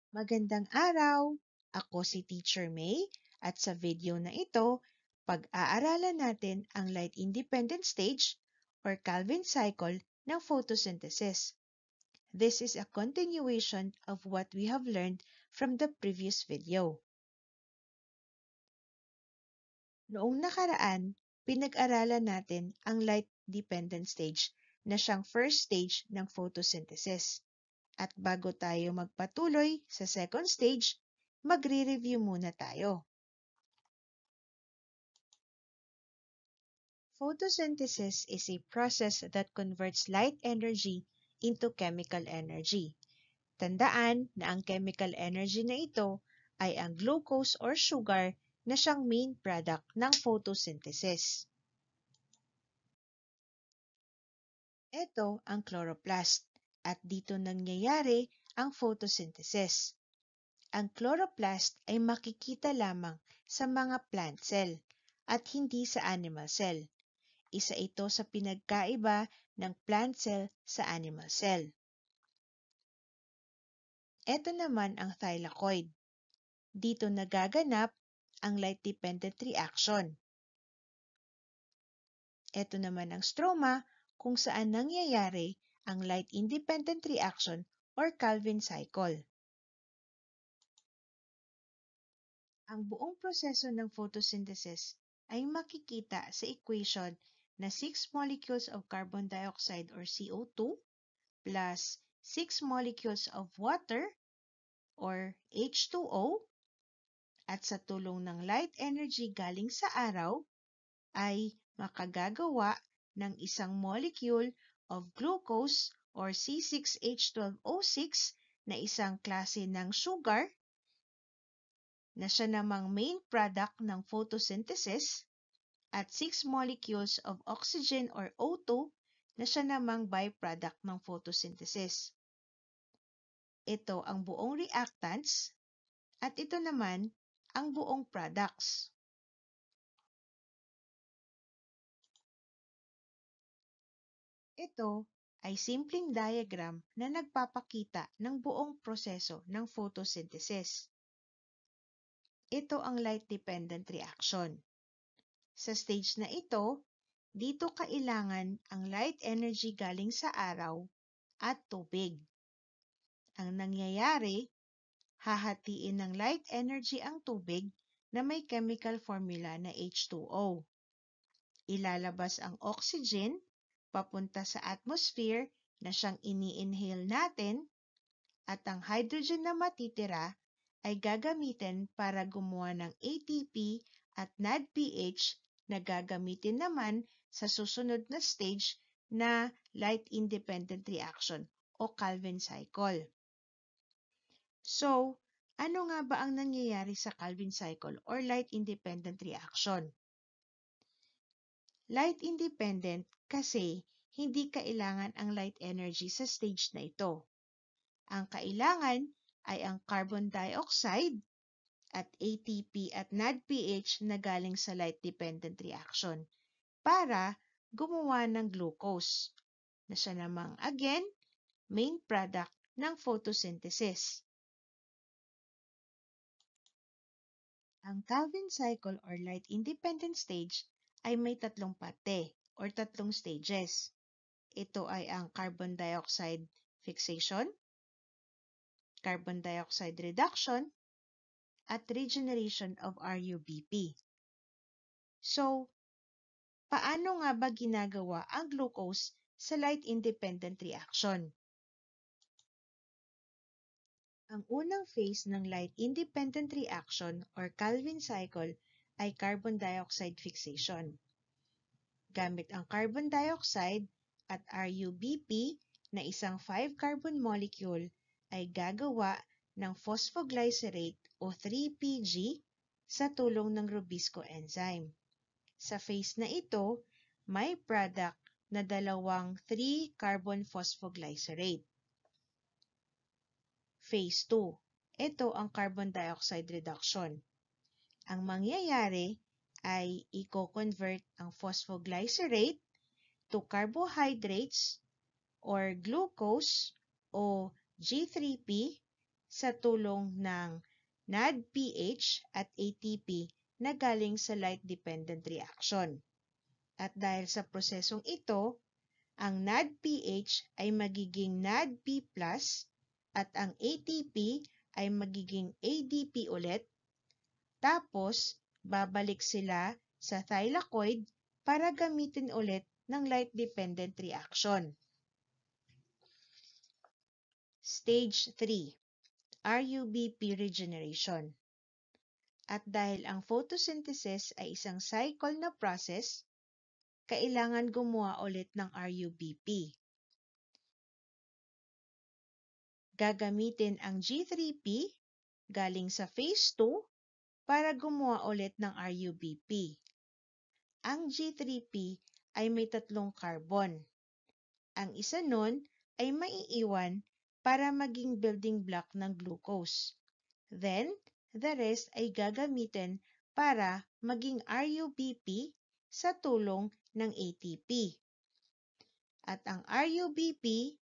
Magandang araw! Ako si Teacher May at sa video na ito, pag-aaralan natin ang light-independent stage or Calvin cycle ng photosynthesis. This is a continuation of what we have learned from the previous video. Noong nakaraan, pinag-aralan natin ang light-dependent stage na siyang first stage ng photosynthesis. At bago tayo magpatuloy sa second stage, magre-review muna tayo. Photosynthesis is a process that converts light energy into chemical energy. Tandaan na ang chemical energy na ito ay ang glucose or sugar na siyang main product ng photosynthesis. Ito ang chloroplast at dito nangyayari ang photosynthesis. Ang chloroplast ay makikita lamang sa mga plant cell at hindi sa animal cell. Isa ito sa pinagkaiba ng plant cell sa animal cell. Ito naman ang thylakoid. Dito nagaganap ang light-dependent reaction. Ito naman ang stroma kung saan nangyayari ang light-independent reaction or Calvin cycle. Ang buong proseso ng photosynthesis ay makikita sa equation na 6 molecules of carbon dioxide or CO2 plus 6 molecules of water or H2O at sa tulong ng light energy galing sa araw ay makagagawa ng isang molecule of glucose or C6H12O6 na isang klase ng sugar na siya namang main product ng photosynthesis at 6 molecules of oxygen or O2 na siya namang byproduct ng photosynthesis. Ito ang buong reactants at ito naman ang buong products. Ito ay simpleng diagram na nagpapakita ng buong proseso ng photosynthesis. Ito ang light-dependent reaction. Sa stage na ito, dito kailangan ang light energy galing sa araw at tubig. Ang nangyayari, hahatiin ng light energy ang tubig na may chemical formula na H2O. Ilalabas ang oxygen papunta sa atmosphere na siyang ini-inhale natin at ang hydrogen na matitira ay gagamitin para gumawa ng ATP at NADPH na gagamitin naman sa susunod na stage na light-independent reaction o Calvin cycle. So, ano nga ba ang nangyayari sa Calvin cycle or light-independent reaction? Light-independent kasi hindi kailangan ang light energy sa stage na ito. Ang kailangan ay ang carbon dioxide at ATP at NADPH na galing sa light-dependent reaction para gumawa ng glucose na siya namang again main product ng photosynthesis. Ang Calvin cycle or light-independent stage ay may tatlong parte or tatlong stages. Ito ay ang carbon dioxide fixation, carbon dioxide reduction, at regeneration of RUBP. So, paano nga ba ginagawa ang glucose sa light-independent reaction? Ang unang phase ng light-independent reaction or Calvin cycle ay carbon dioxide fixation. Gamit ang carbon dioxide at RUBP na isang 5-carbon molecule ay gagawa ng phosphoglycerate o 3-PG sa tulong ng Rubisco enzyme. Sa phase na ito, may product na dalawang 3-carbon phosphoglycerate. Phase 2. Ito ang carbon dioxide reduction. Ang mangyayari ay i-convert ang phosphoglycerate to carbohydrates or glucose o G3P sa tulong ng NADPH at ATP na galing sa light-dependent reaction. At dahil sa prosesong ito, ang NADPH ay magiging NADP+, at ang ATP ay magiging ADP ulit. Tapos, babalik sila sa thylakoid para gamitin ulit ng light-dependent reaction. Stage 3, RUBP regeneration. At dahil ang photosynthesis ay isang cycle na process, kailangan gumawa ulit ng RUBP. Gagamitin ang G3P galing sa phase 2 para gumawa ulit ng RUBP. Ang G3P ay may 3 carbon. Ang isa nun ay maiiwan para maging building block ng glucose. Then, the rest ay gagamitin para maging RUBP sa tulong ng ATP. At ang RUBP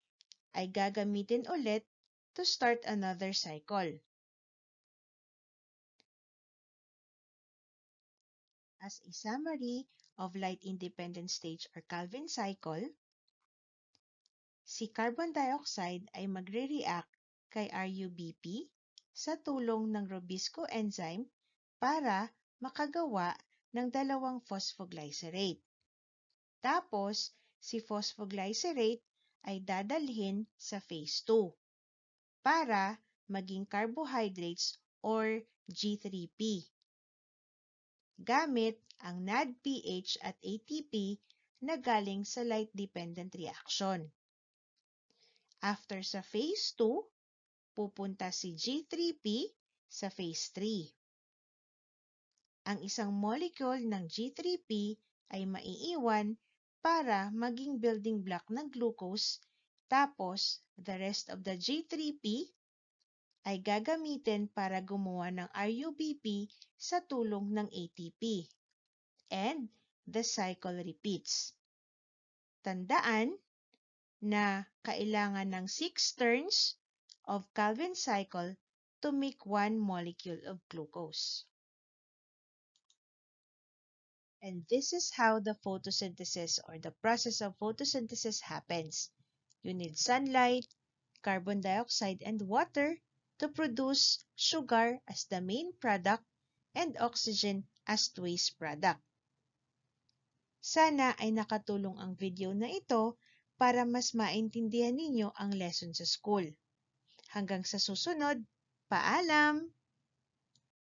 ay gagamitin ulit to start another cycle. As a summary of light-independent stage or Calvin cycle, si carbon dioxide ay magre-react kay RUBP sa tulong ng Robisco enzyme para makagawa ng 2 phosphoglycerate. Tapos, si phosphoglycerate ay dadalhin sa phase 2 para maging carbohydrates or G3P. Gamit ang NADPH at ATP na galing sa light-dependent reaction. After sa phase 2, pupunta si G3P sa phase 3. Ang isang molecule ng G3P ay maiiwan para maging building block ng glucose, tapos the rest of the G3P ay gagamitin para gumawa ng RUBP sa tulong ng ATP. And the cycle repeats. Tandaan na kailangan ng 6 turns of Calvin cycle to make 1 molecule of glucose. And this is how the photosynthesis or the process of photosynthesis happens. You need sunlight, carbon dioxide, and water to produce sugar as the main product and oxygen as waste product. Sana ay nakatulong ang video na ito para mas maintindihan ninyo ang lesson sa school. Hanggang sa susunod, paalam!